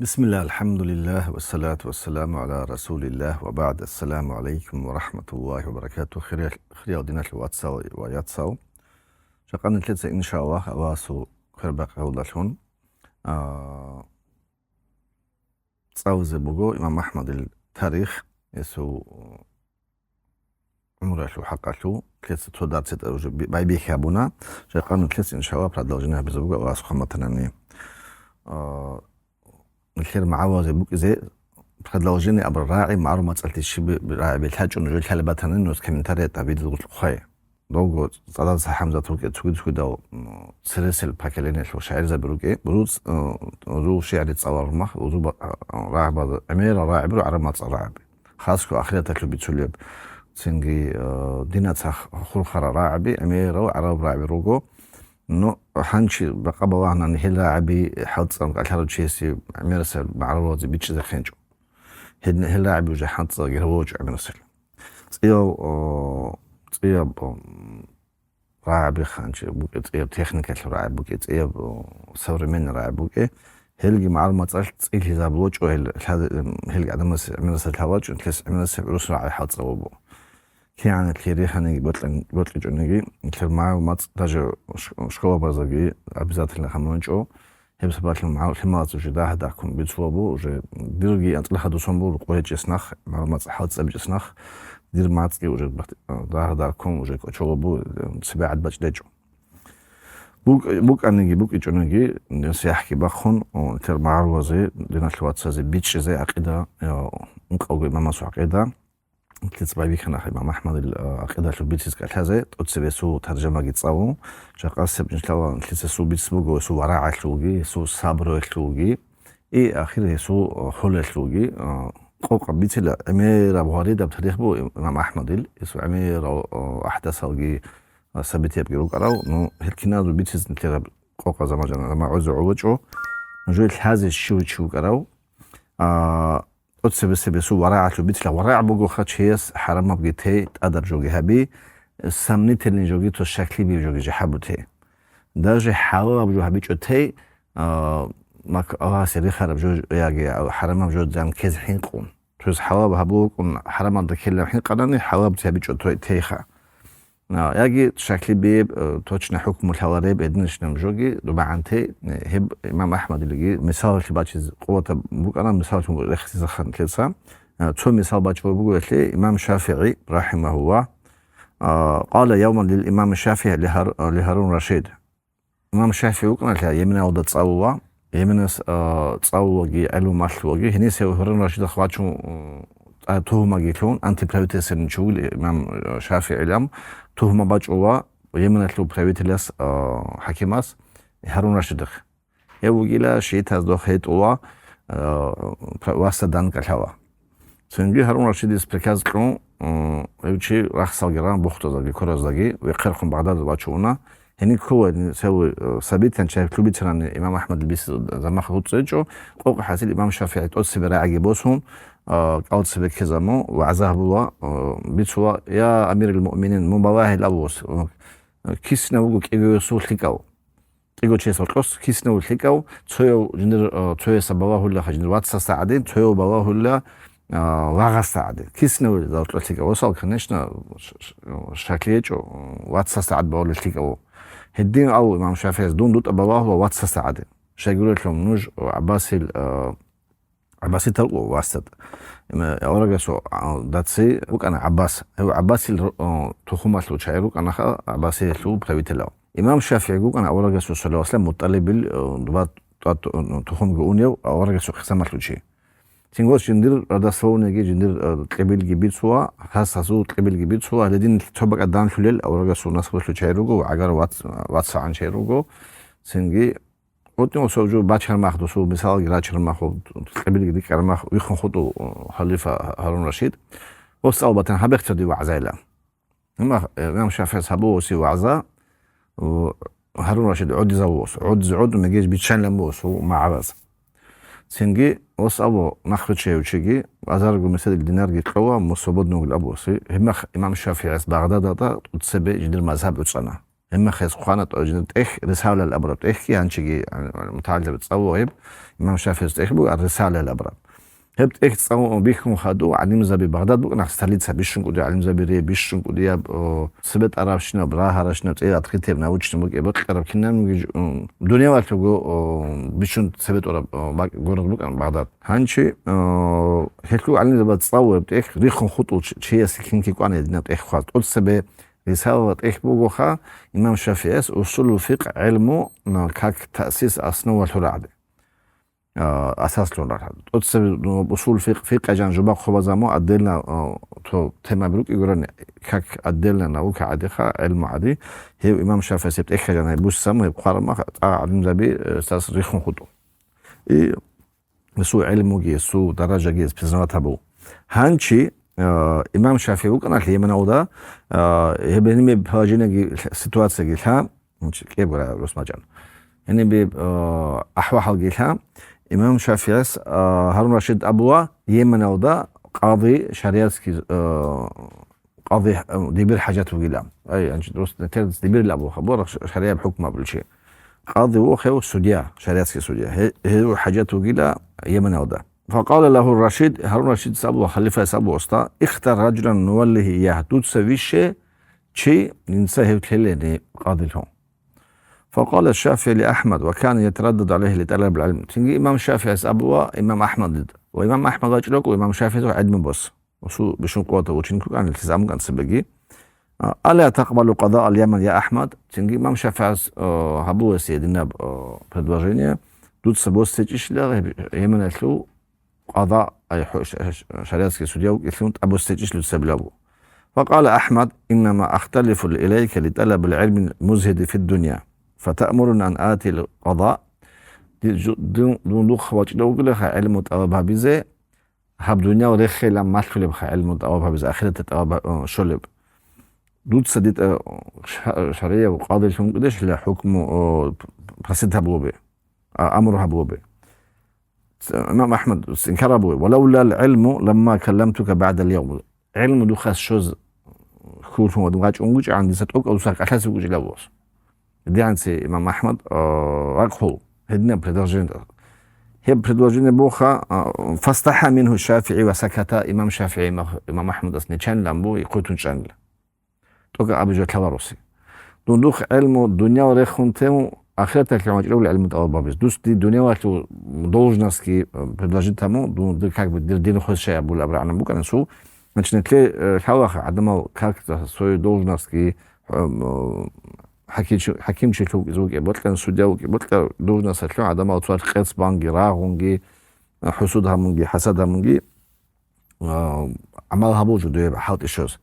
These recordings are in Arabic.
بسم الله الحمد لله والصلاة والسلام على رسول الله وبعد. السلام عليكم ورحمة الله وبركاته. خير دينا الواتساو وياتساو شقان الكلسة إن شاء الله أواسو خير باقي هودالون تساوز بوغو إمام أحمد التاريخ يسو عمره حقته كلسة تودار ست باي بيخابونا شقان الكلسة إن شاء الله продолжение بزبوغو أواسو خمتناني الخير معاوز بوك زي продолжение об راعي معلومات سألت الشيء راعي بالحاج إنه جل حلبتنا إنه كمنتاري تعبيد الخير دوغو صدق حمزة تروك داو سلسل باكلين الشو شاعر زبروكي بروز رو شعر تصور ما وزو راعي أمير راعي برو عرمات راعي خاصكو آخرية تكلو بتسوليب سنجي دينات خلخرا راعي أمير وعرب راعي روغو نو حنشي بقى واحنا نهلا عبي حط قالوا تشيسي عمرسل معروض بيتش زخنجو هلا عبي وجا حط جروج عمرسل صيو راعي خانشي بوكيت صيو تكنيكال راعي بوكيت صيو صور من راعي بوكي هلجي معلومات صارت صيل حساب وجه هذا هلجي عدم عمرسل الهواج انت عمرسل روس راعي حط صوبو كان التاريخ أنا قلت جونيجي مثل معلومات تاج شكوى بازاقي أبزات اللي خمونجو هم سبات المعلومات وجداه داكم بيتصوبوا وج ديرجي أنطلع دوسنبو وقوي جسناخ معلومات حاد سب جسناخ دير ماتكي وج داه داكم وج كشوبو سبعة بجدجو بوك أنيجي بوك جونيجي نسيحكي بخون وتر معروزي دينا الواتساب بيتش زي عقيدة نقوي ماما سو عقيدة كنت بايبي كان إمام أحمد العقيدة في البيتس كالحزة تقصي سو ترجمة جيتصاو شقاسب إن شاء الله كنت سو بيتس بوجو سو وراء تلوجي سو صبر تلوجي آخره سو حل تلوجي قوق بيتلا أمير أبو هريد بتاريخ بو إمام أحمد سو أمير أحدث وجي ثبت يبقى روكراو نو هالكنا دو بيتس نتلقى قوق زمان لما عزو عوجو نجول الحازة شو كراو أتسبب سو وراء بيتلا وراء بوجو خاتشيس حرام بقيته تقدر جوجي هبي سمنيت اللي جوجي تو الشكل بيجوجي جحبوته داجي حاول بجو هبي جوتي ماك سري خرب جو ياجي حرام بجو زان كيز حين قون توز حاول بهبوكم حرام دكيل حين قراني حاول بتهبي جوتو تيخا ياجي شكل بيب توشنا حكم الحواري بإدنش نمجوجي دوبعنتي هب إمام أحمد اللي مثال في باتشز قوة بوك أنا مثال في رخص زخن كذا تو مثال باتش بقول لي إمام الشافعي رحمه الله قال يوما للإمام الشافعي لهارون رشيد إمام الشافعي وكان له يمنا ودا تصاوى يمنا تصاوى علو مالوجي هني سو هارون رشيد أخواتهم توهما جيتون أنت بريتيسن نشول إمام الشافعي لام توهما باجوا ويمنا تلو بريتيلس حكيماس هارون رشيد يوجيلا شيء تازدو خيط وا واسطة دان كالهوا سنجي هارون رشيد إسبريكاز كون يوشي راح سالجران بوختو زاجي كوراز زاجي ويقرقهم بغداد باجونا هني كوا سوي ثابت كان شايف كلوبي ترى إمام أحمد البيس زمان خطوط سجوا قوق حاسيل الإمام الشافعي تقص براعي بوسهم قال سبك كزمو وعزاه بيتوا يا أمير المؤمنين مبواه الأبوس كيسنا وقوك إيجو يسول خيكاو إيجو تشيس القص كيسنا والخيكاو تويو جندر تويو سبواه الله جندر واتسا ساعدين تويو بواه الله واغا ساعدين كيسنا والذات الخيكاو وصل كنشنا شكليجو واتسا ساعد بقول الخيكاو هدين أو إمام الشافعي دون دوت أبواه واتسا ساعدين شايقولوا لهم نوج عباسي تلقوا واسد أورجع سو داتسي وكان عباس هو عباسي تخمات لو شايروك أنا خا عباسي لو بخويت له إمام الشافعي يقول أنا أورجع سو صلى الله عليه وسلم مطلب دبات تخم جونيو أورجع سو خسمت له شيء تنقول جندير هذا سوون يجي جندير قبل جبيت سوا خاص سو قبل جبيت سوا الذين تبقى قدام في الليل أورجع سو ناس لو شايروك وعجر واتس عن شايروك سنجي قلت سوجو باشر ماخذ سو مثال جراتشر ماخذ قبل جديك ماخذ ويخون خطو خليفة هارون رشيد وصل بتن حبيت تدي وعزايلا ما إمام الشافعي صابو سي وعزا وهارون رشيد عود ما جيش بيتشان لموس ومع عباس سنجي وصل نخرج شيء وشيء أزارجو مثل الدينار جي قوة مصوبد نقول أبوسي هم إمام الشافعي بغداد ده تسبي جدير مذهب وتصنع إما خيس خانة أجنة رسالة الأبرب كي هنشجي متعلم تصوب إمام الشافعي بو الرسالة الأبرب هبت تصوب بيكم خدو علم زبي بغداد بو نخستليت سبيشن قدي علم زبي ري بيشن قدي سبت عرب شنو براها رشنا تي أتخيت بناوتش نمك إبط قرب كنا دنيا وقت جو بيشن سبت ورا جورد بو بغداد هنشي هيكو علم زبي تصوب ريخون خطو شيء سكين كي قاني دنا خاط قلت سبي رسالة بوغوخا إمام الشافعي أصول الفقه علمه كاك تأسيس أصنوة الحرعة أساس لونها أصول فقه جان جباق خبازامو أدلنا تو تما بروك يقولون كاك أدلنا نوك عادخا علم عادي هي إمام الشافعي سبت إخا جان هيبوش سامو يبقار ما علم زبي أساس ريخون خطو يسو علمو يسو درجة جيز بزنات هبو هانشي إمام الشافعي وكان أخي من أودا هبني بهاجينا سيتواتسي جيلها كيف ولا رسمة جان يعني بأحوال جيلها إمام الشافعي هارون رشيد أبوه يمن أودا قاضي شريعتي قاضي دبير حاجات وجيلها أي يعني درست نترد دبير الأبوه خبر شريعة بحكم قبل شيء قاضي وخيو سوديا شريعتي سوديا هي حاجات وجيلها يمن أودا فقال له الرشيد هارون رشيد سابو خليفة سابو أستا اختر رجلا نوله إياه تسوي شيء ننساه تليني قاضي لهم فقال الشافعي لأحمد وكان يتردد عليه لطلب العلم تنجي إمام الشافعي سابوا إمام أحمد وإمام أحمد رجلك وإمام الشافعي علم بس وشو بشون قوته وشنكو عن التزام كان سبقي ألا تقبل قضاء اليمن يا أحمد تنجي إمام الشافعي هبوا سيدنا предложение тут собой стечишлер يمن الثو قضاء أي شريعتي سوديا يثون أبو استجيش لتسبلابو فقال أحمد إنما أختلف إليك لطلب العلم المزهد في الدنيا فتأمرنا أن آتي القضاء دون دوخ وجدوك لك علم تأوبها بزي هب دنيا ورخي لما تخلي بخ علم تأوبها بزي آخرة تأوبها شلب دود سديد شريعة وقاضي لهم قدش لحكم بسيطها بوبي أمرها بوبي إمام أحمد استنكر أبوي ولولا العلم لما كلمتك بعد اليوم علم دو خاص شوز كورفون ودمغاج أنجوج عندي ستوك أو ساق أحسن وجه لابوس دي عند سي إمام أحمد رقحو هدنا بريدرجين هي بريدرجين بوخا فاستحى منه الشافعي وسكت إمام الشافعي إمام أحمد أصني كان لامبو يقوتون شانل توقع أبو جو كلاروسي دون دوخ علم الدنيا وريخون تيمو آخرتك لما تقول علم الأوبابيس دوست دي دنيا وقتو должности предложить тому как бы дин хочешь ابو الابرع انا ممكن نسو начнет ли حواخ عندما как-то свою должность حكيم شكلو زوج بطل سوداو بطل должность لو عندما توصل قيس بانجي راغونجي حسودها منجي حسدها منجي عملها بوجو دي حاط الشوز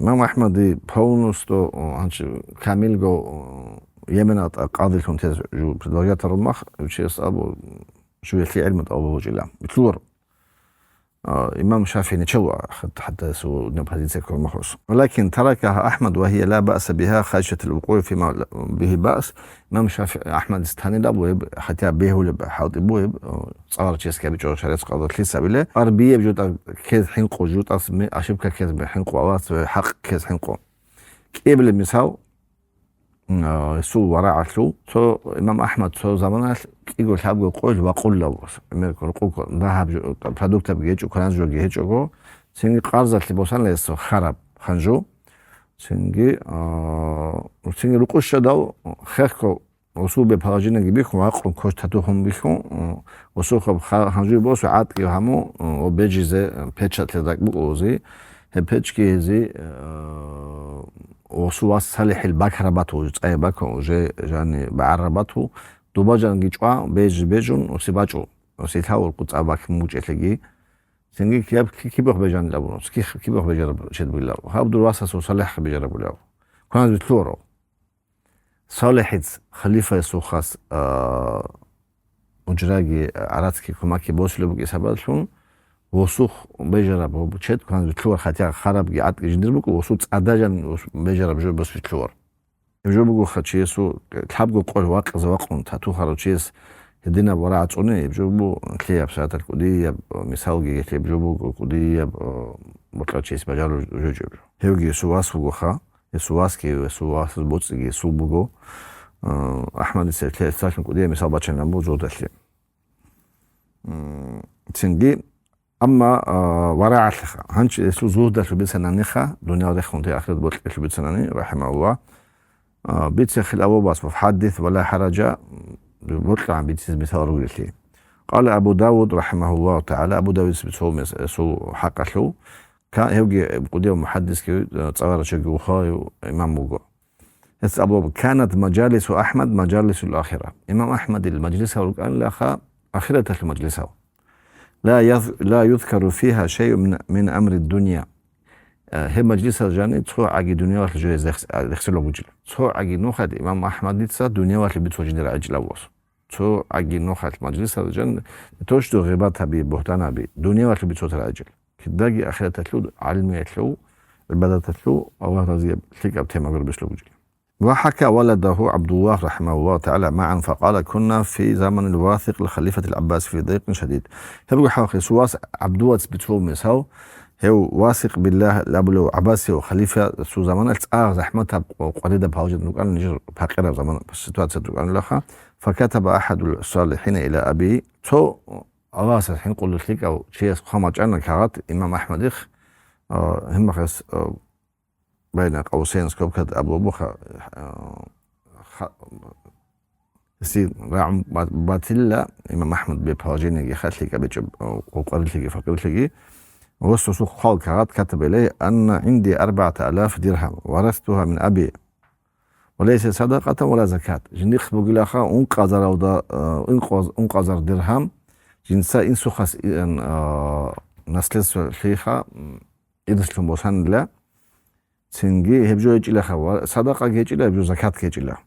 إمام أحمد بونستو كامل جو يمنات قاضي لهم تز جو بدرجات الرمخ شيء صعب شو يخلي علم أو وجلا بتلور إمام الشافعي نتشوى حتى سو نبهدي سكر المخصوص ولكن تركها أحمد وهي لا بأس بها خشية الوقوع فيما به بأس إمام الشافعي أحمد استهاني لابوه حتى به ولا بحاول بوه صار شيء كبير جو شريط قاضي كليسة بله أربية بجود كذا حنقو جود أصلا أشوف كذا حنقو أواس حق كذا حنقو قبل المساو سو وراء سو إمام أحمد سو زمانه يقول حابب يقول وقول له أمريكا رقوق ذهب برودكت بيجي وكلام جو جيجي جو سنجي قارزة اللي بوصل له خراب خنجو سنجي سنجي رقوق شدوا خيركو وصول ببراجين جبيكم وعقل كوش تاتوهم بيكم وصول خنجو بوس وعاد كيهامو وبيجي زي بيتشات لذاك بوزي هبيتش كيزي وصواص صالح البكرباتو أيباكو وجي جاني بعرباتو دوباجان جيجوا بيجون وسيباجو وسيتاول قط أباك موجتلجي سنجي كيف بيجان لابو كيف بيجرب شد بالله هاب درواسة وصالح بيجرب له كان بتلورو صالح خليفة سوخاس مجراجي عراتكي كماكي بوسلو بقي سبالشون وسوخ بيجرب هو بتشد كان بتلور خاتيا خرب قعد جندربك وسوت أداجن بيجرب جو بس بتلور جو بقول خاتشيسو تحبوا قول واقع زواقون تاتو خارجيس هدينا براعة صوني جو بو كلياب ساعات الكودية مساوجي كلياب جو بو كودية بطلعتشيس بجارو جو هيوجي سواس وجوخا სუასკი სუას ბუწიგი სულბუგო აჰმადის ერთ-ერთი კუდია მისალბაჩენა ბუზოდაში ცინგი ამა ვარაალხა ჰანჩი სუ ზუდაში ბიცანანიხა დუნია რეხუნდი ახრეთ ბოთლში ბიცანანი რაჰიმაულlah بيتس خلابوباس محدث ولا حرج بطلع بيتس مثال قال أبو داود رحمه الله تعالى أبو داود سو حق له كان يوجي قديم محدث كي تصور شيء خاي إمام بوجو أبو كانت مجالس أحمد مجالس الآخرة إمام أحمد المجلس قال لها آخرة المجلس لا يذكر فيها شيء من أمر الدنيا هي مجلس الجاني تخو عقي دنيا واحد جوز يخسر له وجل تخو عقي نوخد إمام أحمد يتسا دنيا واحد بتوجد العجل أوس تخو عقي نوخد مجلس الجان توجد غيبات بي بهتان بي دنيا واحد بتوجد العجل كداقي آخرة تلو علمية تلو البدء تلو الله رضي لك أبتهم أقول بس له وجل وحكى ولده عبد الله رحمه الله تعالى معا فقال كنا في زمن الواثق لخليفة العباس في ضيق شديد هبقوا حاخي سواس عبد الله بتوجد مساو هو واثق بالله لابلو عباسي وخليفة سو زمان زحمتها وقريدة بهوجد نقال نجر بحقيرة زمان السيتواتسيا نقال لها فكتب أحد الصالحين إلى أبي تو أغاس الحين قول لك أو شيء خامج أنا كغات إمام أحمد إخ هم خس بين قوسين سكوبكت أبو بخا سي رعم باتلا إمام أحمد ببهاجين يجي خات لك أبي وقريت لك فقرت لك وسوسو خالكات كتب إليه أن عندي 4000 درهم ورثتها من أبي وليس صدقة ولا زكاة جنيخ بقول انقذر درهم جنسا إن سخص نسلس فيها إدسلم بوسان لا تنجي هبجو يجيلها صدقة يجيلها هبجو زكاة يجيلها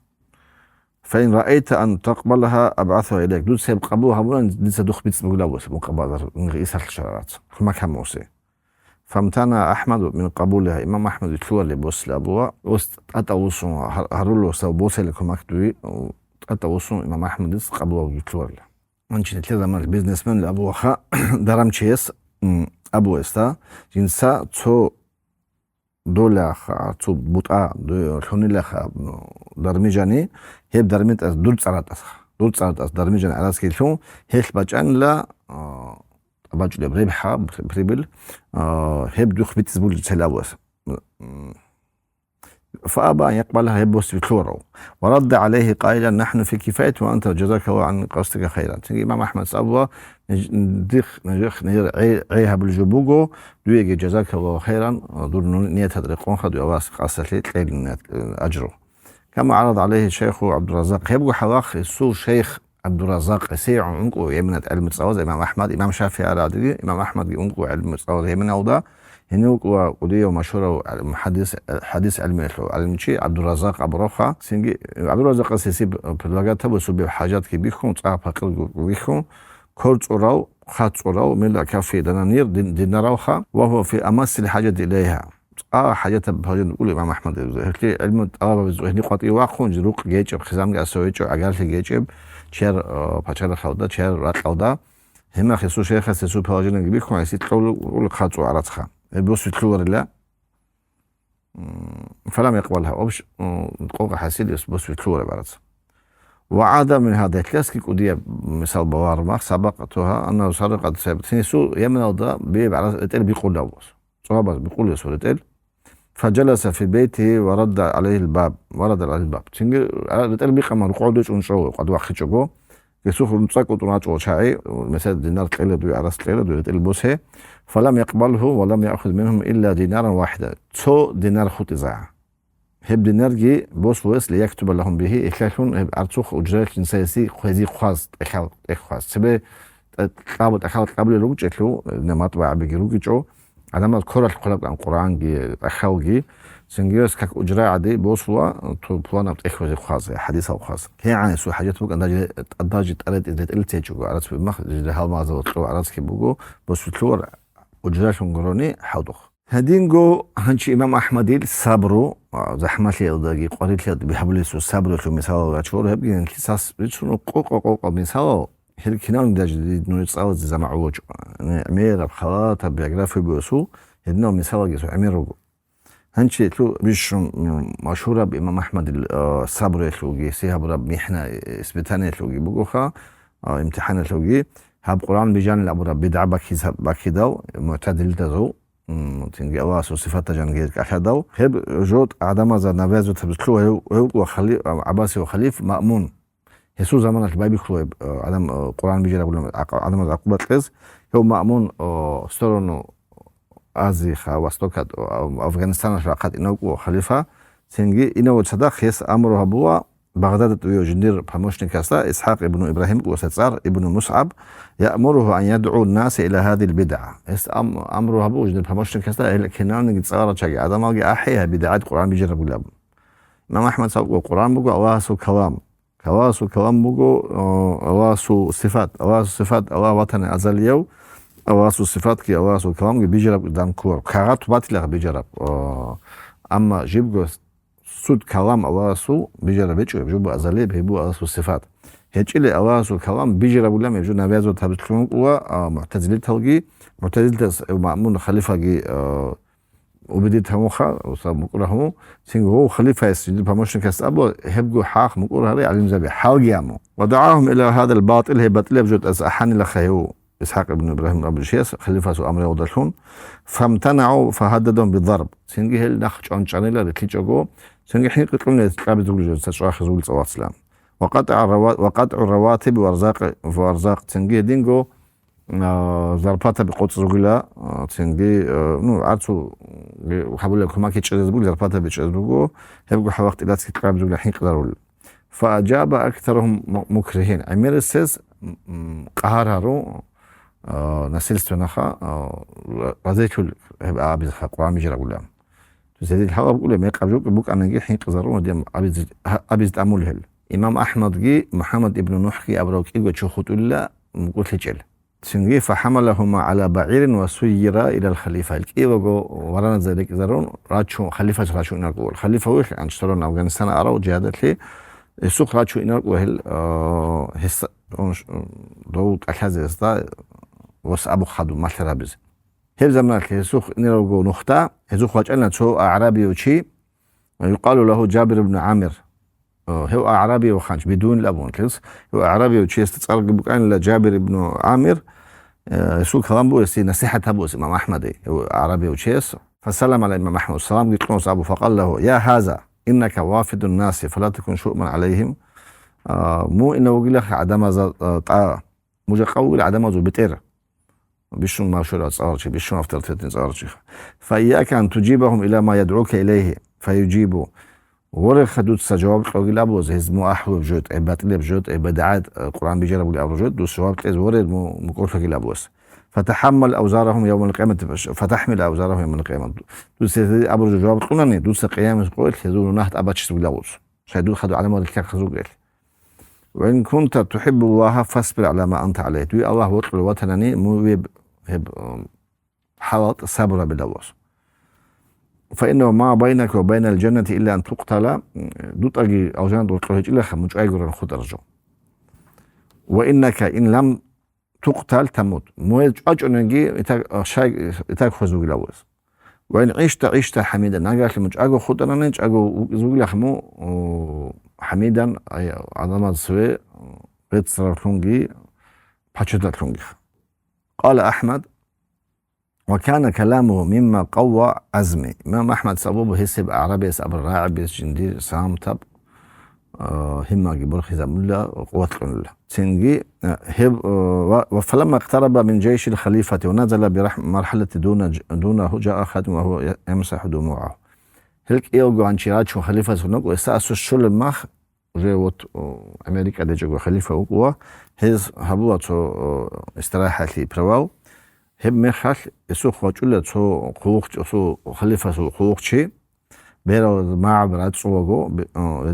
فإن رأيت أن تقبلها أبعثها إليك دود سيب قبولها بولا ديسا دوخ بيتس بقولا بوسي مقابل نغيسها الشرارات ما كان موسي فامتنع أحمد من قبولها إمام أحمد يتلوى اللي بوس لأبوها أتوصوا هرولو سو بوسي لكم أكتوي أتوصوا إمام أحمد يتس قبولها يتلوى اللي وانشي نتلذا من البيزنس من لأبوها درام تشيس أبو إستا جنسا تو دولار تو بوتا خوني لها درميجاني هيب درميت از دول صارت از درميجان عراس كيلو هيش باجان لا باجل بربحة بريبل هيب دوخ بيتزبول تلاوس فأبى أن يقبلها هيب بوس بكلورو ورد عليه قائلا نحن في كفاية وأنت جزاك الله عن قصدك خيرا إمام أحمد سأبوه نجيخ عيها بالجبوغو دويجي جزاك الله خيرا دور نية تدريقون خدو أواس قاسة ليل أجره كما عرض عليه الشيخ عبد الرزاق يبقى حواخ السو شيخ عبد الرزاق سيع عنقو يمنة علم تصاوز إمام أحمد إمام شافعي على عددي إمام أحمد عنقو علم تصاوز يمنة أوضا هنوك وقضية ومشهورة حديث علمي علم شيء عبد الرزاق أبروخا سنجي عبد الرزاق سيسيب بلاغات تبو سبب حاجات كي بيخون تعب حقل بيخون كل صراو خات صراو من كافي دنانير ديناروخا وهو في أمس الحاجة إليها حاجات بهاجة نقول إمام أحمد هكذا علم هني قاطي واقون جروق جيجب خزام جاسويجو أجارش جيجب شر بحشر خودا شر رات خودا هما خسو شيخ خسو بهاجة نجيب خون يصير قول خات وعرضها بوس تلور لا فلم يقبلها أوش قوق حسيل بوس تلور بعرض وعاد من هذا الكلاسيك قضية مثال بوارما سبقتها أنه سرقت سابتين سو يمن وضع بعرض التل بيقول له صحابة بيقول له سورة فجلس في بيته ورد عليه الباب تنجي التل بيقى ما رقعدوش ونشوه قد واخد شوكو يسوخ نتساكو تناجو شاعي مثال دينار قيلة دوي عرس قيلة دوي التل بوسه فلم يقبله ولم يأخذ منهم إلا دينارا واحدا تو دينار خطزاع هب دينار جي بوس ويس ليكتب لهم به إخلاقون هب أرتوخ أجرات جنسيسي خوزي خواز إخواز سبي قبل روج إخلو نمات وعبي روجو عدم كرة القلب عن قرآن جي أخوجي سنجيوس كك أجراء عادي بوصوا تو بلانا بتأخذ خاص حديث أو خاص هي عن سو حاجات بوك أنداج تأرد إذا تقلت يجوا عرض في المخ جده ما زود لو عرض كي بوجو بس تلور أجراء شنقروني حوضخ هدينجو هنشي إمام أحمد صبرو زحمة لي أداجي قريت لي بحبل صبرو شو مثال رجور هبجي انكساس بيشونو قوق مثال هل كنان داج نوع زي ما عوج أمير بخلاط بيجرافي بيسو هدنا مثال جسوا أمير هنشي تلو بيش مشهورة بإمام أحمد الصبر تلوجي سيها برب محنة إثبتانية تلوجي بقوخا امتحان تلوجي هاب قرآن بيجان لأبو رب بدعة باكيداو معتدل تزو تنجي أواس صفات جانجير كأحداو هب جود عدم زاد نبازو تبتلو هو وخليف عباسي وخليف مأمون يسوع زمان البايبي كلوب عدم قرآن بيجان لأبو عدم عقوبة قز هو مأمون ستورونو آزي خواستوكات أفغانستان شراقات إنه خليفة تنجي إنه تصدق يس أمره بوا بغداد ويجندير بمشن كاستا إسحاق ابن إبراهيم وستسار ابن مصعب يأمره أن يدعو الناس إلى هذه البدعة أمره بوا جندير بمشن كاستا كنان صار شيء هذا ما أحيها بدعات القرآن بيجرب لهم إمام أحمد سوق القرآن بقى أواسو كلام بقى أواسو صفات أوا وطن أزليو أواسو صفات كي أواسو كلام بيجرب قدام كور كارات باتلغ بيجرب أما جيبقو سود كلام أواسو بيجرب يجب أزلي بيبو أواسو صفات هيك اللي أواسو كلام بيجرب لهم يجب نبيزو تبتلون قوة معتزلي تلقي معتزلي مأمون خليفة جي وبديت هموخا وصاب مقوله همو سينغو خليفة يسجد بمشن كاستابو هبقو حاق مقوله هذي علم زبي حاقيامو ودعاهم إلى هذا الباطل هي باطل بجد أزأحاني لخيو إسحاق ابن إبراهيم أبو الشيس خليفة سو أمر يوضلون فامتنعوا فهددهم بالضرب سينغي هل نخش عن شانيلا رتليجوغو سينغي حين قتلون يتقابل زوجي تشواخ زوجي صوات سلام وقطع الرواتب وارزاق سينغي دينغو زرباتا بقوت زوجلا سينغي نو عرسو وحبوا لكم ما كيتشز بقول زرباتا بيتشزوغو هبقوا حوقت إلى تتقابل زوجلا حين قدروا فأجاب أكثرهم مكرهين أمير السيس قهرارو نسلستو نخا رزيتو هبقى عبيد القرآن بيجرى قولهم تزيد الحوار بقول ما يقابلوك بوك أنا جي حين قزارون وديم عبيد أمول هل إمام أحمد جي محمد ابن نوح جي أبروك إيجو تشوخوت إلا مقول لجل سنجي فحملهما على بعير وسيرا إلى الخليفة الكيوغو ورانا ذلك زارون راتشو خليفة راتشو إنارقو الخليفة ويش عن شترون أفغانستان أراو جهادت لي السوق راتشو إنارقو هل هسا دو أكازي هستا وس أبو خادو مالترا بز هل زمان كيسوخ نيروغو نختا هزوخ واجعلنا تسو أعرابي وشي يقال له جابر بن عامر هو أعرابي وخانش بدون الأبون كيس هو أعرابي وشي استتصار بقان لجابر بن عامر سوق خلام بو يسي نصيحة بوس إمام أحمد هو أعرابي وشيس فسلم على إمام أحمد السلام قلت له أبو فقال له يا هذا إنك وافد الناس فلا تكن شؤما عليهم مو إنه وقلك عدم طاعة موجة قول عدم زو بتير بيشون ما شرع صارش بيشون افترتين صارش فإياك أن تجيبهم إلى ما يدعوك إليه فيجيبوا ورق خدود سجواب قوي أبو زهز مو أحلو بجود عباد لي بجود عبادات القرآن بيجربوا لي أبو جود دوسواب تيز ورد مقول فقيل أبوس فتحمل أوزارهم يوم القيامة فتحمل أوزارهم يوم القيامة دوس أبو جواب قلنا دوس قيام قول خذون نهت أباتش بلاوس شهدوا خدوا على مود الكاك خذوا قال وإن كنت تحب الله فاصبر على ما أنت عليه دوي الله وطل وطنني مو هب حلط صبر باللوس فإنه ما بينك وبين الجنة إلا أن تقتل دوت أجي أو جنة دوت قهج إلا خمج أجر خد أرجو وإنك إن لم تقتل تموت مو أجر نجي إتاك خزوج لوس وإن عشت حميدا نجاك مج أجو خد أنا نج أجو زوج لخمو حميدا عظمة سوي بيت سرطونجي بحشدت لونجي قال أحمد وكان كلامه مما قوى عزمي إمام أحمد سبوبه هسب عربي سأب الراعب جندي سام تب همة جبر خزام الله قوة الله تنجي فلما اقترب من جيش الخليفة ونزل مرحلة دونه جاء خادم وهو يمسح دموعه هلك يوجو عن شراج خليفة سنوك ويستأسس الشل المخ جوت أمريكا دجو خليفة وقوة هز هبوة استراحة لي برواو هب مخال يسوق وجولة سو قوق سو خليفة سو قوق شيء بيرو معبرات سوغو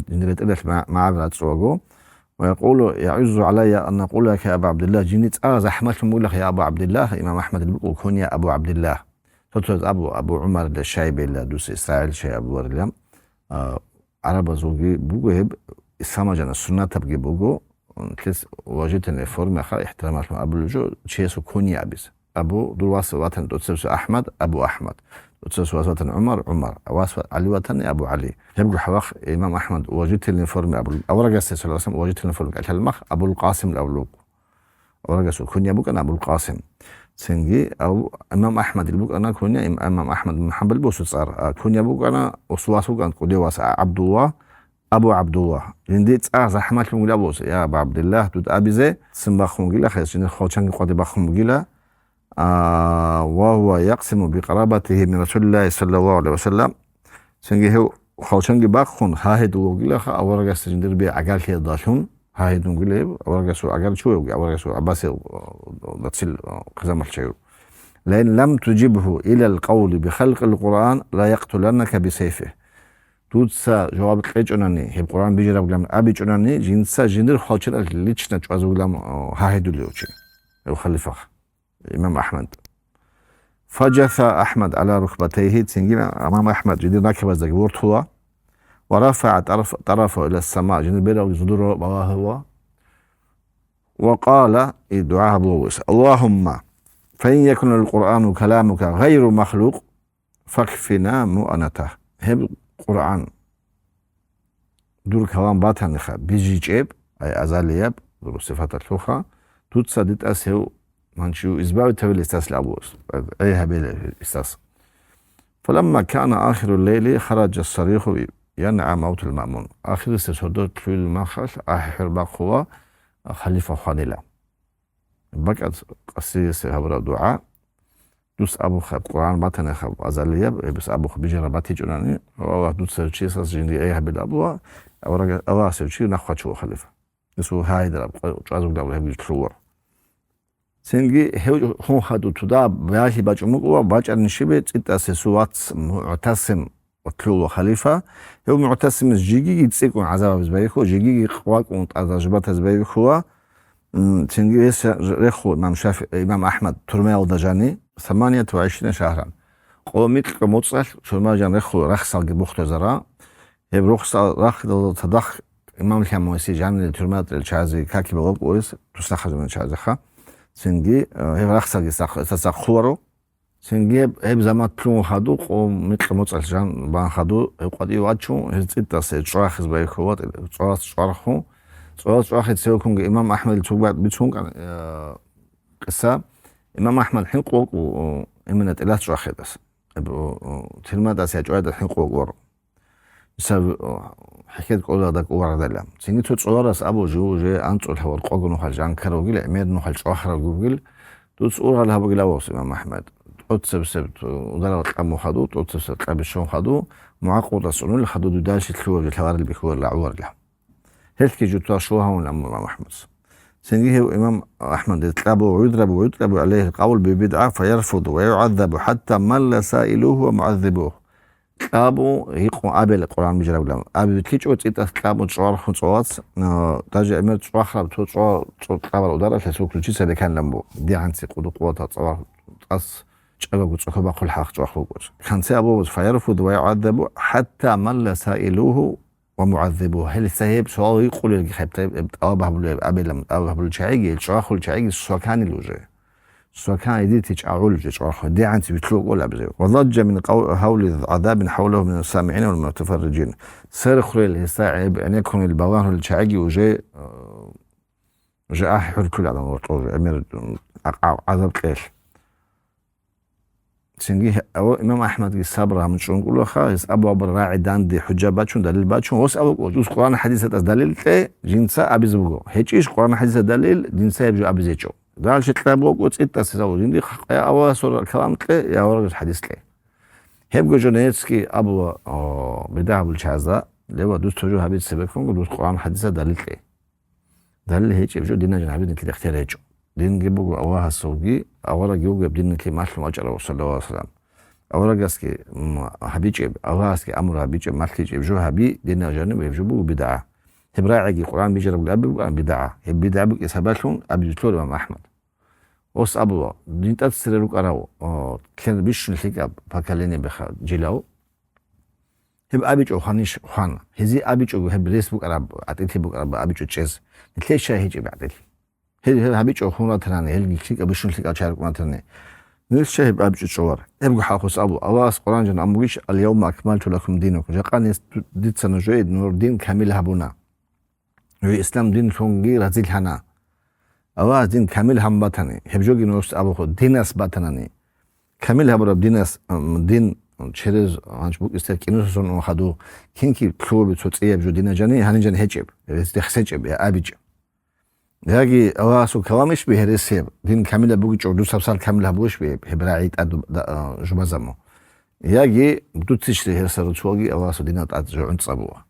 ندرت إلك معبرات سوغو ويقول يعز علي أن أقول لك يا أبا عبد الله جنيت زحمت مقول لك يا أبا عبد الله إمام أحمد بيقول كون يا أبو عبد الله فتوز أبو عمر الشايبي اللي دوس إسرائيل شيء أبو ورليام عرب زوجي بوجب السماجن السنة تبقي بوجو كيس وجدت إن فورم خا احترامات أبو الجو شيء سو كون يا أبيس أبو دروس واتن دوتسبس أحمد أبو أحمد وتصل واسوة عمر واسوة علي وطني أبو علي يبقى حواخ إمام أحمد وجدت الانفورم أبو أورجا صلى الله عليه وسلم وجدت الانفورم قال المخ أبو القاسم الأولوك أورجا سو كنيا بوك أنا أبو القاسم سنجي أو إمام أحمد البوك أنا كنيا إمام أحمد بن حنبل بوسو صار كنيا بوك أنا وسواسو كان قدي واسع عبد الله أبو عبد الله جنديت زحمة مقولة بوس يا أبو عبد الله تود أبي زي سنبخم مقولة خيس جند خوشان قدي بخم مقولة وهو يقسم بقرابته من رسول الله صلى الله عليه وسلم سنجي هو خوشان بخون هاهد وقولة أورجا سجندر بي عقال كي داشون هاهد مقولة أورجا سو عقال شو أورجا سو عباسي بتصل قزام الشيء لأن لم تجبه إلى القول بخلق القرآن لا يقتلنك بسيفه تودسا جواب قيجوناني هي القرآن بيجي رابلام أبي جوناني جنسا جندر خوشر ليشنا جوازو بلام هاهدو ليوشي الخليفة إمام أحمد فجث أحمد على ركبتيه تنجينا أمام أحمد جندر راكب ازدك ورطوا ورفع طرفه إلى السماء جندر بيرا ويزدره بواهوا وقال دعاء بلوس اللهم فإن يكن القرآن كلامك غير مخلوق فاكفنا مؤنته هب القرآن دور كلام باتن خا بيجي جيب أي أزالياب دور صفات الفوخة تتصدت أسهو منشو إزباو تولي استاس لأبوس أي هبيل استاس فلما كان آخر الليل خرج الصريخ ينعى موت المأمون آخر استسودت في المخش آخر باقوة خليفة خانلة بقت قصيص هبرا دعاء دوس أبو خب قرآن باتن خب أزالية بس أبو خب بيجي رباتي جناني أو دوس سرچي ساس جندي أي هبل أبوه أو رجع أو سرچي نخوات شو خليفة اسمه هاي درب جازو دولة هبل تروور سنجي هو خدو تدا بياهي باجمو باج النشبت إتأسسوات معتصم وتلو خليفة هو معتصم جيجي يتسيكون عذاب بزبايخو جيجي قواك ومتعذبات بزبايخو تنجي ريخو إمام أحمد ترمي ودجاني 28 شهرا قوميت كموتصل ترمي جان ريخو رخصل بوخت زرا هي رخصة رخ تضخ إمام الحموسي جان ترمي الشازي كاكي بغوك ويس تستخرج من الشازي خا تنجي هي رخصة تسخورو تنجي هي زمان تلو خدو قوميت كموتصل جان بان خدو قد يواتشو هزيت تشراخ زبايخو تشراخو صوت واحد سيكون إمام أحمد توبات بتشونك قصة إمام أحمد حنقوق وإمنة إله تراخي بس تلماد أسيا جواد الحنقوق ورا بسبب حكاية قولة داك ورا دلام سيني تصورس أبو جي أنتو الحوار قوق نوحل جان كروجيل عمير نوحل شواخر جوجل تصور لها بقى لواس إمام أحمد تقصب سبت ودلال القام خدو تقصب قبل الشون خدو معقود الصنون الخدود دالش تلوج الحوار اللي بيكون العوار له هلكي جوتوا شوها والأمر أحمد سنجيه إمام أحمد يطلب ويضرب عليه القول ببدعة فيرفض ويعذب حتى مل سائلوه ومعذبوه طلبوا يقوا أبي القرآن بجرا ولا أبي تيجوا تطلبوا تشوار خطوات تاجي أمير تشوار خرب تشوار طلبوا دارا تسوق لشيء سيد كان لمبو دي عن سيقود قوة تشوار أص شغل تشوار بقول حق تشوار خوش كان سأبوه فيرفض ويعذب حتى مل سائلوه ومعذبوه هل سهيب سؤال يقول لك خبت أبى أبي لم أبى الشعيق الشراخ الشعيق السكان الوجه السكان يدي تجعل الشراخ دي عن تبتلوق ولا بزي وضج من هول العذاب حوله من السامعين والمتفرجين صار خليل يستعب أن يكون البواه الشعيق وجاء حر كل على الوطور أمير عذاب إيش سنجيه أو إمام أحمد الصبر هم شون يقولوا خالص أبو الراعي داندي حجة باتشون دليل باتشون وس أبو جوز قرآن حديثة دليل تي جنسا أبي زبوجو هيجيش قرآن حديثة دليل جنسا يبجو أبي زيجو دال شيء كتابه قلت إنت تسوي جندي أول سورة الكلام تي يا ورا الحديث تي هبجو جونيتسكي أبو بدأ بالشهادة لو دوست توجو هبي سبكون دوست قرآن حديثة دليل تي دليل هيج يبجو دينا جنابي نتلي اختيار هيجو دين جيبوا أوها السوقي أولا جيبوا بدين كي ماشي ماجرا صلى الله عليه وسلم أولا جاسكي حبيج أوها اسكي أمر حبيج ماشي يبجو هبي دين جانب يبجو بدعة هبراعي القرآن بيجرب الأب بدعة بدعة يسببون أبي يطلب إمام أحمد وس أبوه دين تسرلوك أراو كان بيش الحكاب فكلني بخ جلاو هب أبي جو خانيش خان هذي أبي جو هب فيسبوك أراب أتيتي بوك أراب أبي جو تشيز نتليش شيء هيجي بعدين هل هبي جو خونا تراني هل كيك أبي شو الحكاب شارك ما تراني نشهب أبجد شوار يبقى حافظ أبو الله قرآن جن أمويش اليوم أكملت لكم دينكم جاقان ديت سنجويد نور دين كامل هبونا الإسلام دين شونجي رزيل هنا الله دين كامل هم باتني هبجوجي نورس أبو خود ديناس باتناني كامل هبرب ديناس دين через анчбук истер киносон хаду кинки клуб цоцია ბჟო დინაჯანი ჰანიჯანი ჰეჭებ ეს დახსეჭები აბიჭ яги авасу каламиш бихересе дин камила буги чорду сабсал камила бушбе хебраит ад жубазамо яги дутсишри херсару чоги авасу динат ад жон цабуа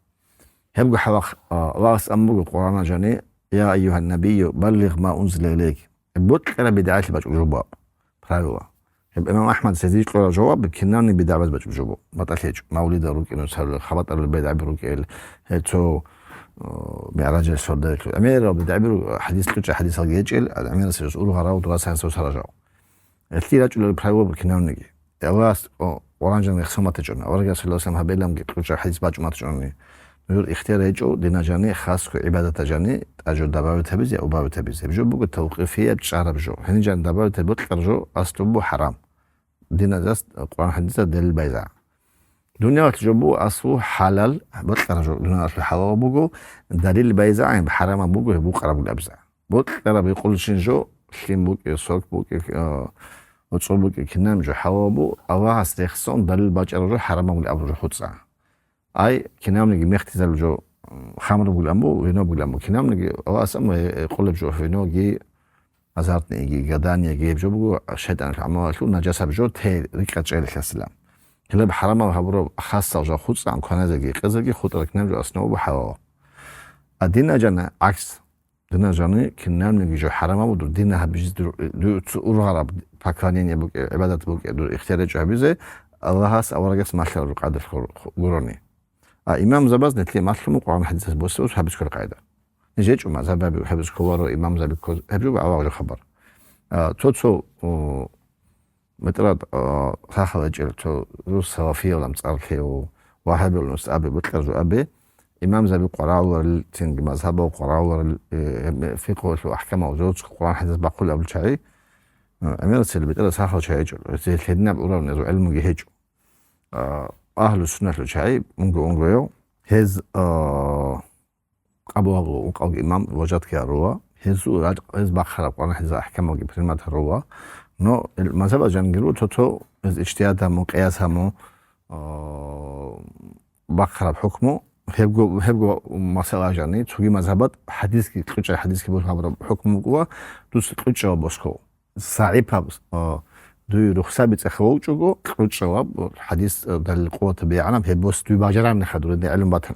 хебгу хавах авас амбуг қурана жани я айюхан набию баллиг ма унзила илейк бут кара бидаат бач жуба правила имам ахмад сезич қора жаваб кинани бидаваз бач жуба маталеч маулида рукино сар хабатар бидаб рукел хецо معراج الصدق أمير بدعبير حديث لوجه حديث الجيل أمير سيسأل غراو دراسة سوس هرجاو الكثير أجل البرايو بكناون نجي أواس ورانجن يخصم تجون أورجع سلوا سام هبلهم لوجه حديث باج ما تجوني نور اختيار يجو دينا جاني خاص كعبادة جاني أجو دبابة تبيز أو بابة تبيز بجو بقول توقيفية بشعر بجو هني جان دبابة تبيت كرجو أسلوبه حرام دينا جست قرآن حديثة دل بيزع دنيا تجبو أصله حلال بتكرجو دنيا أصله حلال بوجو دليل بيزعين بحرام بوجو بو قرب الأبزع بتكرب يقول شنجو شين بوك يسوق بوك وتصور بوك كنام جو حوابو أوها استخصون دليل باجرجو حرام بالأبزع خدسع أي كنام نجي مختزل جو خمر بالأمو وينو بالأمو كنام نجي أوها سام يقول جو فينو جي أزارتني يجي قداني يجي بجو بوجو شهد عن العمال شو نجاسة بجو تهي ريكة جيل الإسلام كلا بحرام وهبرو خاصة وجا خدس عن كنا زجي قزجي خد ركنام جو أصنو بحوا الدين جانا عكس دين جاني كنا نجي جو حرام ودور دين هبيز دو أورغرب فكانين يبوك عبادة بوك دور اختيار جو هبيزه الله هاس أورجس ماشل رقعد القرآني إمام زباز نتلي ماشل مقرآن حديث بوسوس هبيز كل قاعدة نجيج وما زباب هبيز كوارو إمام زباب كوز هبيز أواجه خبر توتسو متراد خاخذ جلتو روس صوفية ولا مصاركي وواحد بالنص أبي بتكرزو أبي إمام زبي قراءة تنج مذهبه وقراءة فقه وأحكام وزوج قرآن حديث بقول قبل شيء أمير سيل بتقول خاخذ شيء جل زي الحدنا بقوله نزو علم جهيج أهل السنة لشيء مونجو هز أبو أو إمام وجد كياروا هز بخرب قرآن حديث أحكام وجبرمات الروا نو المذهب جنگرو تو از اجتهاد هم قياس هم بخرب حكمه هبگو مسئله جانی توی مذهبات حدیث کی قچه حدیث کی بود خبر حکم گوا دوست قچه باسکو صعیب هست دوی رخصت بیت خواهو چگو قچه و حدیث دل قوت بیعنا به بس دوی باجرام نخدور دی علم باتن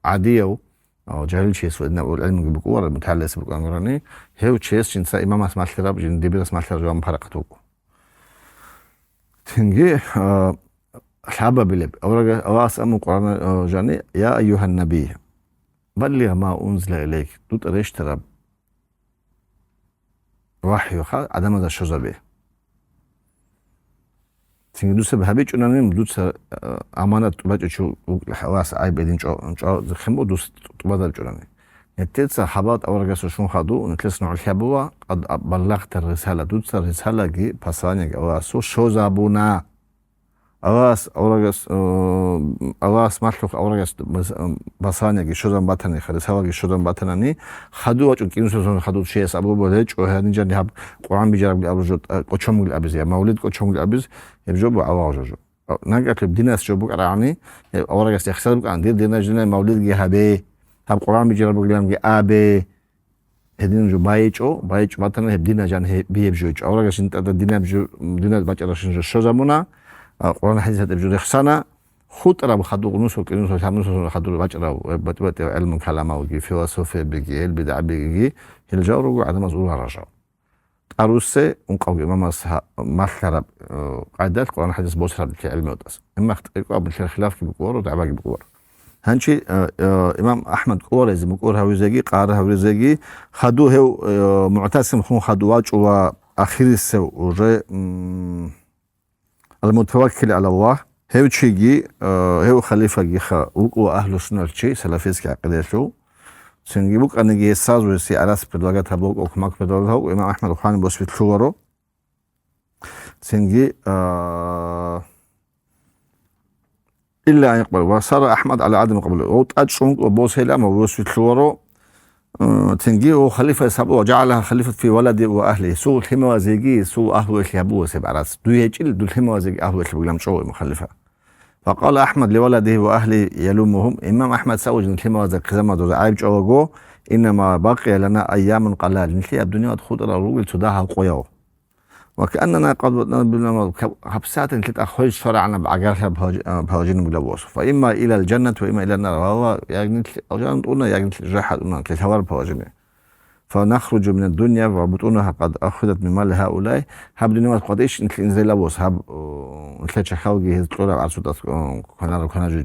عادیه جاهل چیز و العلم بقوة المتحلس بقانغراني هو چیز جنسا امام اسمع الخراب جن دبیر اسمع الخراب جوام فرقتوه تنجي الحابة بلب أواس أمو قرآن جاني يا أيها النبي بلغ ما أنزل إليك دوت ريش تراب وحي وخا عدم ذا شوزا به تنجي دوسة بهابيج ونانيم دوسة أمانة باجو شو الحواس عيب إدين شو زخمو دوسة تبادل جولاني نتلسا حبات أورغاسو شون خادو نتلس نوع الحبوة قد بلغت الرسالة دوسة رسالة جي باسانيك أواسو شوزا بونا أواس أورغاس أواس مخلوق أورغاس باسانيك شوزان باتني خرسالة شوزان باتناني خادو وجو كينوسون خادو شيس أبو بولج وهذين جاني هاب قرآن بيجرب الأبرجوت قشوم الأبز يا مولد قشوم الأبز يبجوبو أواجو نقدر بدينا أسجوبك رعني أورغاس يخسرك عن دينا جنا مولد جهابي هاب قرآن بيجرب اليوم جي أبي هدين جو بايجو باتنا هبدينا جان بيبجوج أورغاس أنت دينا بجو دينا باتشارشين شو زمونا قرآن حديث هبجو رخصنا خود راب خدو قنوس وكنوس وثامنوس خدو باتشرا باتبات علم كلامه وجي فلسفة بيجي البدع بيجي الجارو عدم مسؤول هرجع أروسة ونقوي ما خرب قاعدات قرآن حديث بوسر بالعلم ودرس إما اختلاف بالخلاف بقوار ودعباق بقوار هنشي إمام أحمد قوار إذا مقور هاوزاجي قار هاوزاجي خدو هو معتصم خون خدوات وآخر السو وجاء المتوكل على الله هو شيء هو خليفة جيخا وقوة أهل السنة شيء سلفيس كعقيدته Цинги букъаниги сазуеси арас предлагата блок окмак предлагатау имам Ахмад ухани босветлуаро цинги إلا أن يقبل وصار أحمد على عدم قبله وتأجرون وبوسهلا ما بوسفتلورو تنجي وخليفة سبوا وجعلها خليفة في ولده وأهله سوء الحما وزيجي سوء أهله يحبوه سبع راس دو يجيل دو الحما وزيجي أهله يحبوه شو مخلفة فقال أحمد لولده وأهله يلومهم إمام أحمد سوج الحما وزيجي زما دو عيب جوجو إنما بقي لنا أيام قلال نتلي الدنيا تخوض الرجل تداها قياو وكأننا قد حبسات كنت أخرج شرعنا بعجالها بهاجين ملوث فإما إلى الجنة وإما إلى النار والله يعني أوجان قلنا يعني جحد قلنا كثوار بهاجين فنخرج من الدنيا وبطونها قد أخذت من مال هؤلاء هب دنيا قد إيش نتل لوث هب نتل شخاوجي هذول على سود كنا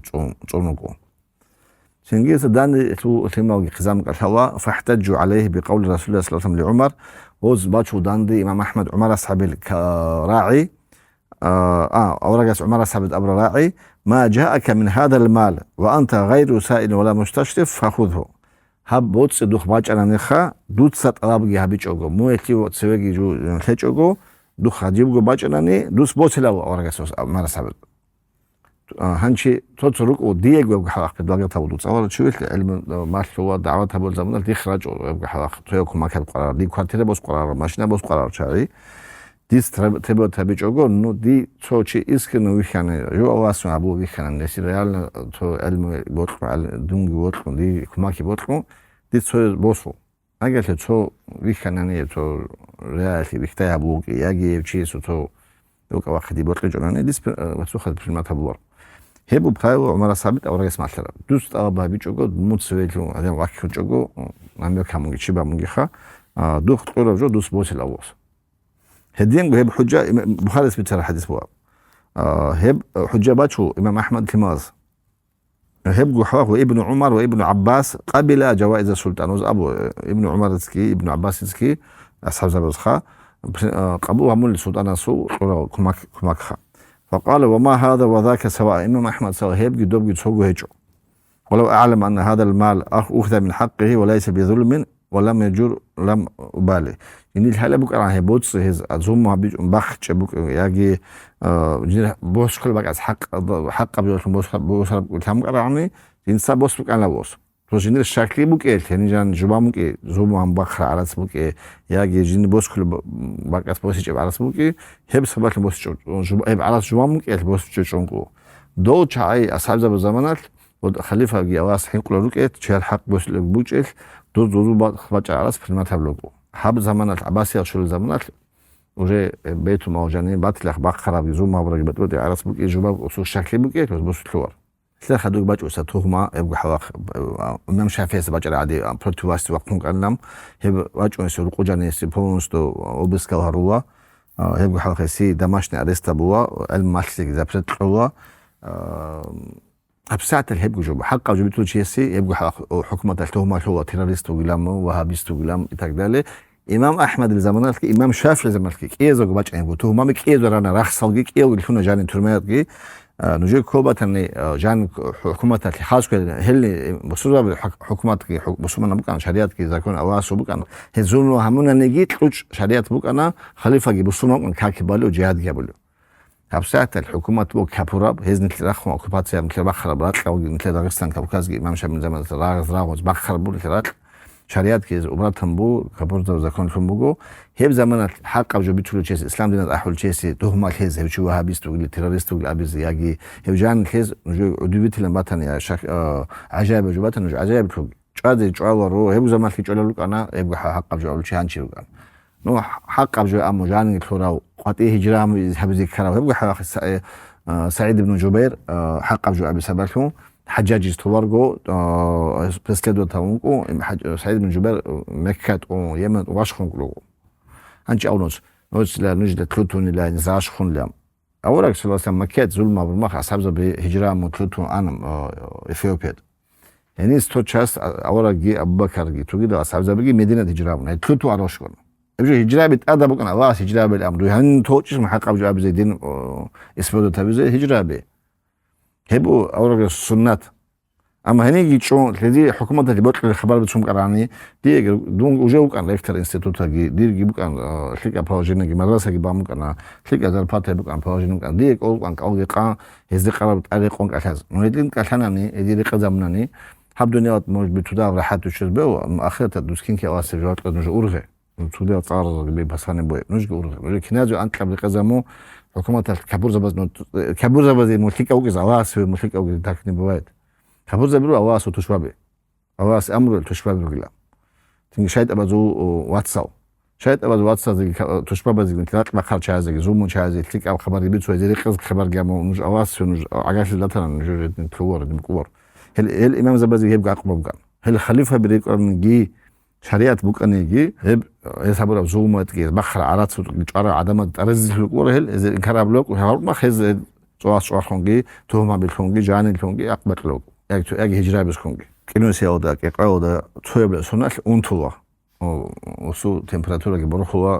جونكو سنجيس دان تو ثماوجي خزام قالوا فاحتجوا عليه بقول رسول الله صلى الله عليه وسلم لعمر وز باتشو داندي إمام أحمد عمر أصحاب الراعي أورجس عمر أصحاب أبر راعي ما جاءك من هذا المال وأنت غير سائل ولا مستشرف فخذه هب بوتس دوخ باج أنا نخا دوت سات ألابجي هبيج أوجو مو يكتي وتسويجي جو نخيج أوجو دوخ هجيبجو باج أنا ني دوس بوتس لا أورجس عمر أصحاب هنشي تطرق وديج ويبقى حلقة بدلاجة تبودوت أول شو العلم ما هو دعوة تبول زمان دي خراج ويبقى حلقة تويكم ما كان قرار دي كوارتيرة بس قرار ماشينة بس قرار شاري دي تبي جوجو إنه دي شو شيء إسكنه ويخانة جو أواسم أبوه ويخانة نسي ريال تو علم بوتكم على دونج بوتكم دي كماكي بوتكم دي تو بوسو أجل تو ويخانة نية تو ريال بيختار أبوه يجي شيء تو يبقى واحد يبوتك جوناني دي بتوخذ في المذهب هبو بخاو عمر ثابت أو رئيس معترف دوست أبا بيجوجو موت سويتو هذا واقع جوجو نعمل كمونجي شباب مونجيخا دوخت قرر جو دوست بوس الأوس هدين بهب حجة بخاري بتر حديث بوا هب حجة باتشو إمام أحمد تماز هب جوحوه وابن عمر وابن عباس قبل جوائز السلطان وز أبو ابن عمر تسكي ابن عباس تسكي أصحاب زبزخا قبوها من السلطان سو كماكخا فقال وما هذا وذاك سواء إمام أحمد سواء هيبقي دوبقي تسوقه هيجو ولو أعلم أن هذا المال أخذ من حقه وليس بظلم ولم يجر لم أبالي يعني الحالة بك أنا هيبوتس هز أزومها بيج بخش بك يجي بوس كل بقى حق بوس وتهم قراني إنسان بوس بك أنا بوس توجيني الشكل بك إيه يعني جان جبامك إيه زومها بخر على سبك إيه يجي جيني بوس كل بقى بوس يجيب على سبك إيه هب سباك بوس هب على جبامك إيه بوس تشونكو دو شاي أصحاب زمانات وخليفة جي أواس حين كل روك إيه تشيل حق بوس البوج إيه دو بخبط على سبك ما تبلغو حب زمانات عباسية شو الزمانات وجي بيتو موجانين باتلخ بخر بزومها برا بتودي على سبك إيه جباب وسو الشكل بك إيه بوس الثور ثلاثة دوق باج وستوهما يبقى حواخ أمام شافيس باج عادي بروتواست وقتهم قلنا هب باج ويسرقوا جانيس بونستو وبسكال هروا يبقى حواخ سي دمشق أريستا بوا الماسك إذا بتطلعوا بساعة الهب جوب حق جبتوا شيء يبقى حكومة التهمة هو تيروريست وقلام وهابيست وقلام إتقدالي إمام أحمد الزمانات إمام الشافعي الزمانات كي إذا باج أنبو تهمة مك إذا رانا راح صلقي كي ويقولون جاني ترميات كي نجيك كوبا تاني جان حكومة خاص كده هل بصورة حكومات كي بصورة نبوك عن شريعة كي إذا كون أواس وبوك عن هزون وهمونا نجيت كوش شريعة بوك أنا خليفة كي بصورة من كاكي بالو جهاد جابلو هبساعة الحكومة بوك كابوراب هز نتل رخم أوكوباتسيا مثل بخر برات أو مثل داغستان كوكاز إمام شاب من زمان راغز بخر بول مثل شريعة كيز وبراتهم بو كابورتا وزكون فمبوغو هيب زمان حق جو بيتلو تشيس اسلام دين احول تشيسي تهمه كيز هيب شو وهابيست ولا تيروريست ولا ابيز ياغي هيب جان كيز جو دبيت لمباتن يا شك عجائب جو باتن جو عجائب تو قادي جوالرو هيب زمان كي جولو انا هيب حق جو شي هانشي نو حق جو ام جان كلورا قطي هجرام هيب ذكر هيب حق سعيد بن جبير حق جو ابي سبالكم حجاج استوارجو بسكدو تاونكو سعيد بن جبير مكة ويمن واشخون كلو هنچ أونوس لا نجد تلوتون لا نزاشخون لا أوراق سلاسة مكة ظلمة بالمخ أصحاب زبي هجرة متلوتون أنا إثيوبيا يعني استوتشاس أوراق جي أبو بكر جي توجد أصحاب زبي مدينة هجرة من تلوتو أروشون أبجي هجرة بتأدى بكن الله هجرة بالأمر هن توجش محقق أبجي أبو زيدين إسبودو تبي زي هجرة بي هبو أوراق السنات اما هنيجي تشون تدي حكومه اللي بيطلع الخبر بتشوم قراني دي دون وجو كان ريكتر انستيتوت دي جيبو كان شيكا بروجين مدرسه جيبام كان شيكا دار باتي كان بروجين كان دي كان قا هزي قرب تاري قون اساس نريدين كلاناني دي قزمناني حب دنيا موج بتودا راحت تشبه اخر تدوسكين كي واس جوات قد نج اورغه تودا صار ببساني بو نج اورغه كنازو انت قبل قزمو حكومه كابور زبز كابور زبز ملكي او زواس ملكي او تاكني بواد كابور زبرو اواس وتشبابي اواس امر تشبابي بلا تنجي شايد ابازو واتساب شاید از واتساپ توش با بازی کنید که بخار چازی زوم چازی تlik او خبری بیت شوی زیری قز خبر جامو نج اواس نج عجاش لاتنا نج تلور دمكور هل امام زبازي هيبقى اقوى بقى هل خليفه بريق نجي شريعه بوك نجي هب يسابر زوم تجي بخر عرات جار عدم ترز الكور هل اذا كراب لوك ما خز صواص خونجي توما بالخونجي جاني الخونجي اقبل لوك اجي هجره بس خونجي كينو سيودا كيقاودا تويبل سونال اونتوا وسو تمبراتورا برخوا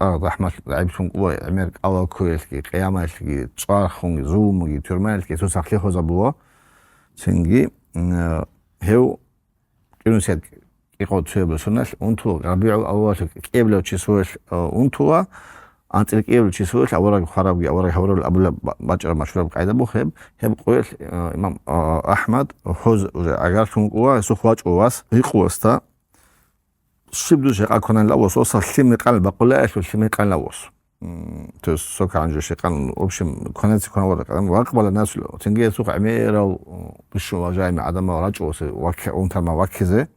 رحمة لعيبتهم قوة عمرك أول كويلكي قيامالكي تصارخون زومي تورمالكي تساقلي خوزا بوا تنجي هيو كينو سيد يقعد تشيبل سنال أنتو ربيعو أول كيبلو تشيسوش أنتوا أنت كيبلو تشيسوش أولا خرابي أولا حورو الأبولا باجر مشروع قاعدة بوخيب هيب قويل إمام أحمد خوز عقالكم قوة سوخواج قواس هي قواستا شبدو شيقا كنا نلوص وصل ثمي قال بقولاش والثمي قال نلوص تسوق عن جو شيقا وبشم كنا تكون ورق واقبل الناس تنجي سوق عميرة وبشو جاي مع عدم ورجع وانت ما وكزه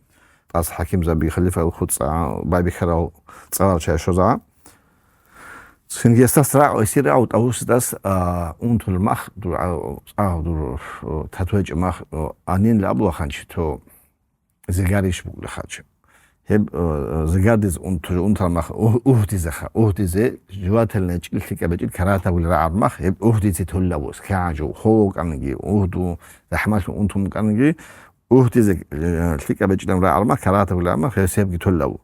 طاس حكيم زبي خليفة وخد ساعة باي خراو صار شيء شو زعا تنجي استسرع ويصير عود أو ستاس أنتو المخ دور تتويج مخ أنين لأبو خانش تو زجاريش بقول خانش هب زجادز أنتر مخ أهدي جوات النجيل كبجيل كراتا والرعب مخ هب أهدي تلوث كعجو خوك أنجي أهدو رحمة أنتم كأنجي أهدي كبجيل الرعب مخ كراتا والرعب مخ يسيب تلوث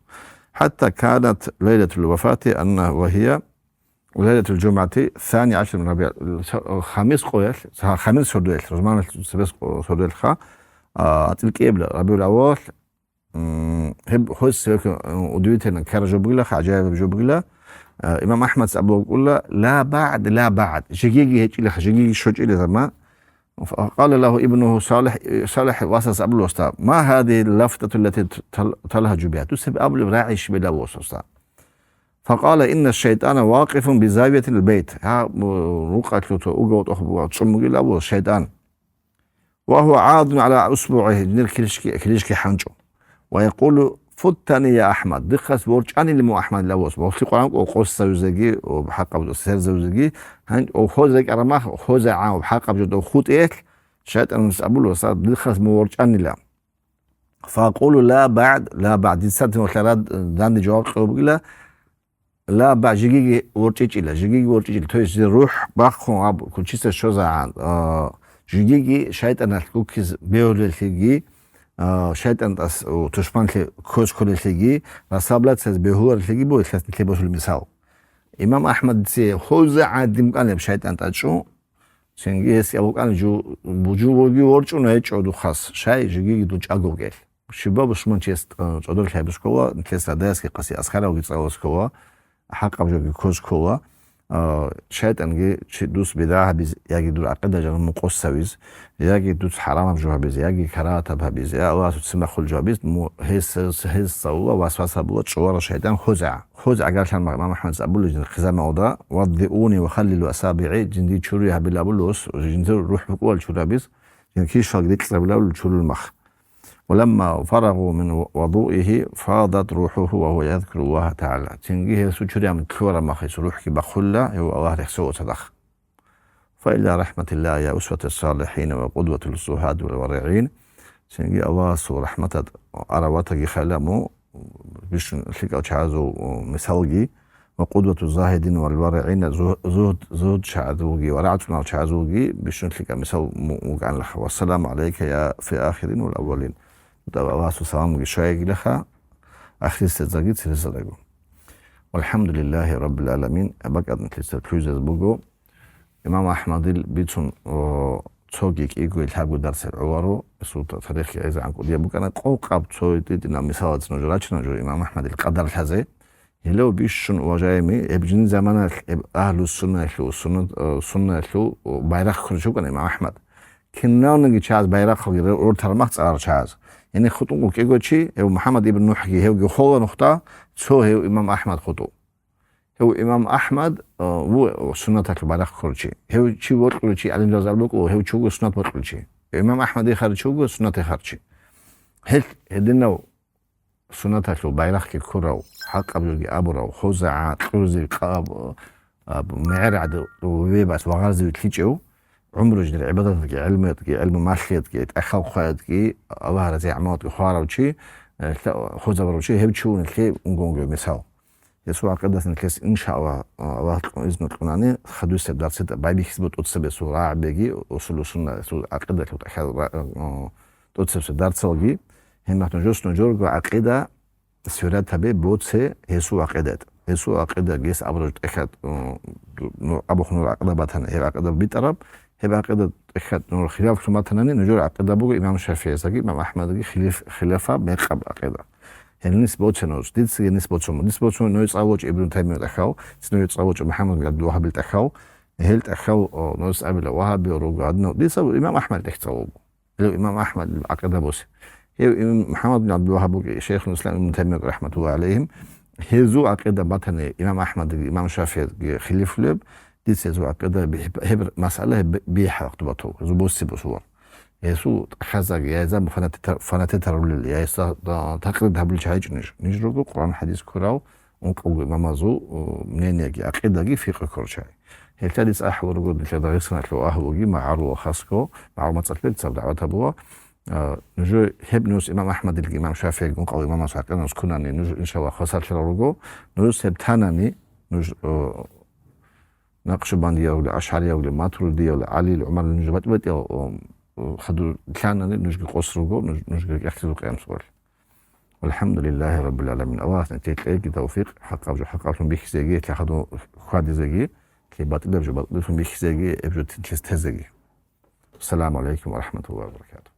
حتى كانت ليلة الوفاة أنه وهي وليلة الجمعة 12 من ربيع خميس قويل خميس سردويل رزمان سبيس سردويل خا تلك إبلا ربيع الأول هب خص ودويتنا كرجو بقولة عجائب جو بقولة إمام أحمد سأبو بقولة لا بعد شقيقي هيك إلى شقيقي شوج إلى زمان قال له ابنه صالح واسس أبو الوسطى ما هذه اللفتة التي تلهج بها تسب أبو راعيش بلا وسطى فقال إن الشيطان واقف بزاوية البيت ها روقت له أوجوت أخبوات صمغي له الشيطان وهو عاض على أصبعه جنر كليشكي حنجو ويقول فتني يا أحمد دخس بورج أنا اللي مو أحمد لوس بوفي قرآن وقص زوجي وبحق أبو سير زوجي هن وخوزك أرماخ وخوز عام وبحق أبو جد وخوت إيه شيطان مسأبله صار دخس بورج أنا لا فأقول لا بعد سنة وثلاث دان جواب قبله لا بعد جيجي ورتيجي تويس روح باخون أب كل شيء شوزا عن جيجي شيطان الكوكيز بيول الثقي شيطان أس وتشمان كوش كل الثقي رسابلات سز بهور الثقي بو ثلاث كلبوش المثال إمام أحمد سي خوز عادم قال بشيطان تأشو سنجيس يا بوك أنا جو بوجي ورجو نهيج عدو خاص شاي جيجي دوج أجوجل شباب شمان شيست عدول كابس كوا نكسر داس كي قصي أسخرة وجيتساوس كوا حق أبجو كوز كوا شاید انگی چه دوست بدعه بیز یکی دور عقیده جان مقص بیز یکی دوست حرام بجوه بیز یکی کراهت بیز یا واسه تسمع خل جوه بیز مو حس سوا وسوسه بود شوار شیطان خزع اگر كان امام احمد سأبول جن خزام اوضاع وضئوني وخللوا اصابعي جندي تشوريها بالابولوس جندي روح بقول شورا بیز جن كيش فقدت بالابول تشورو المخ ولما فرغوا من وضوئه فاضت روحه وهو يذكر الله تعالى تنجيه سجري من كورا ما خيس روحك بخلا هو الله يحسو صدخ فإلى رحمة الله يا أسوة الصالحين وقدوة الزهاد والورعين تنجي الله سو رحمة أرواتك خلامو بيش لك أشعازو مساوجي وقدوة الزاهدين والورعين زهد شعذوجي ورعتنا شعذوجي بيش لك مساو موقعن لك والسلام عليك يا في آخرين والأولين واسو سلام شوية لها أخي استزاجيت سلسلة والحمد لله رب العالمين أبقى أدن تلسل كوزة بوغو إمام أحمد بيتون ცოგი კიგვილ ჰაგუდარსე ოვარო სულთა თარიხი ეზან კუდია ბუკანა ყოყაბ ცოიტი ნამისალაც ნოჯო რაჩნოჯო იმამ აჰმადი ყადარლაზე ელო ბიშუნ ვაჟაიმი ებჯინ ზამანა აჰლუ სუნნა ხუ ბაირახ ხურჯო კანა იმამ აჰმად კინნაუნგი ჩაზ ბაირახ ორთარმახ წარ ჩაზ ენი ხუტუნ კიგოჩი ევ მუჰამად იბნ ნუჰი ჰევგი ხოლა ნუხტა ცო ჰევ იმამ აჰმად ხუტუ هو إمام أحمد هو سنة البارح خرجي هو شيء ورقلشي على الجزار بقول هو شو سنة ورقلشي إمام أحمد يخرج شو سنة خرجي هل هدينا سنة البارح ككرة حق أبوجي أبورا خزعة خرزي قاب معرعد وبيبس وغازي وتليجو عمره جد العبادة علم ماشيت أخو خيط الله رزي عمات خارا وشي خزعة وشي هو شو نخي ونقول مساو يسوع قدس نكس إن شاء الله الله إذن القناني خدوا استبدال ستة بايبي حسبت أتصب سورة بيجي وصلوا سنة عقيدة لو تأخذ أتصب استبدال سوجي هم نحتاجوس نجور عقيدة سورة تبي بوتسه يسوع عقيدة يسوع عقيدة جيس أبرج أخذ أبو خنور عقيدة باتنا هي عقيدة بيترب هي عقيدة أخذ نور خلاف شو مثلاً نجور عقيدة بقول إمام الشافعي ساقي إمام أحمد خلافة بيقب عقيدة النسبة تنوز ديتس النسبة نوز أوج ابن تيمية تخاو نوز أوج محمد بن عبد الوهاب تخاو هيلت أخاو نوز أبي الوهاب ورجعنا ديس الإمام أحمد تخاو الإمام أحمد عقيدة بوسي هي محمد بن عبد الوهاب شيخ الإسلام ابن تيمية رحمة الله عليهم هيزو عقيدة بطن الإمام أحمد الإمام الشافعي خليف لب ديس هيزو عقيدة هب مسألة بيحة اختباطه هيزو بوسي بصور يسوع خزق يا زلمة فنات ترول يا تقريد هبل شايج نجرو قرآن حديث كراو ونقول مامازو منين يجي عقيدة جي في كرشاي هل تدرس أحور وجود كذا غيرنا لو أهوجي مع عرو خاصكو مع متصل تصب دعوة أبوه نجو هبنوس إمام أحمد الإمام شافعي ونقول إمام مسعود نجو كناني نجو إن شاء الله خسر شرورجو نجو هبتانني نجو نقشبندية ولا أشعرية ولا ماتريدية ولا علي العمر نجو بتبت خدوا كان نجي قصروا نجي يحكي قيام صور والحمد لله رب العالمين أواس نتيجة أي توفيق حققهم بيك زيجي تأخذوا خادي زيجي كي بطل بيجوا بطلهم بيك زيجي بيجوا تنتهي زيجي السلام عليكم ورحمة الله وبركاته